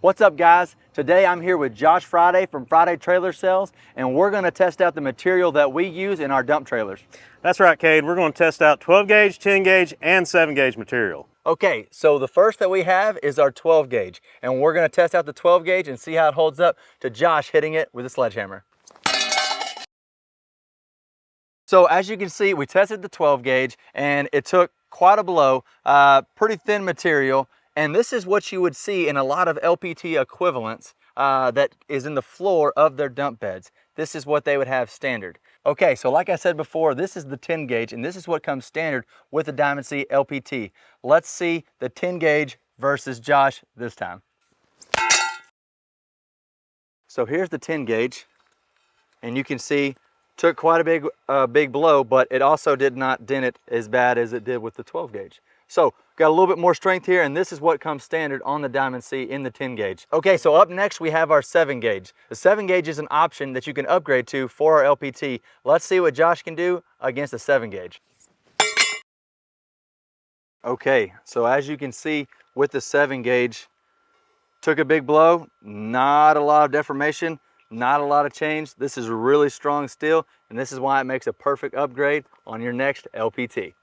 What's up, guys? Today I'm here with Josh Friday from Friday Trailer Sales, and we're going to test out the material that we use in our dump trailers. That's right, Cade. We're going to test out 12 gauge, 10 gauge, and 7 gauge material. Okay, so the first that we have is our 12 gauge, and we're going to test out the 12 gauge and see how it holds up to Josh hitting it with a sledgehammer. So as you can see, we tested the 12 gauge and it took quite a blow, pretty thin material. And this is what you would see in a lot of LPT equivalents that is in the floor of their dump beds. This is what they would have standard. Okay, so like I said before, this is the 10 gauge and this is what comes standard with the Diamond C LPT. Let's see the 10 gauge versus Josh this time. So here's the 10 gauge and you can see took quite a big blow, but it also did not dent it as bad as it did with the 12 gauge. So got a little bit more strength here, and this is what comes standard on the Diamond C in the 10 gauge. Okay, so up next we have our 7 gauge. The 7 gauge is an option that you can upgrade to for our LPT. Let's see what Josh can do against the 7 gauge. Okay, so as you can see with the 7 gauge, took a big blow, not a lot of deformation, not a lot of change. This is really strong steel, and this is why it makes a perfect upgrade on your next LPT.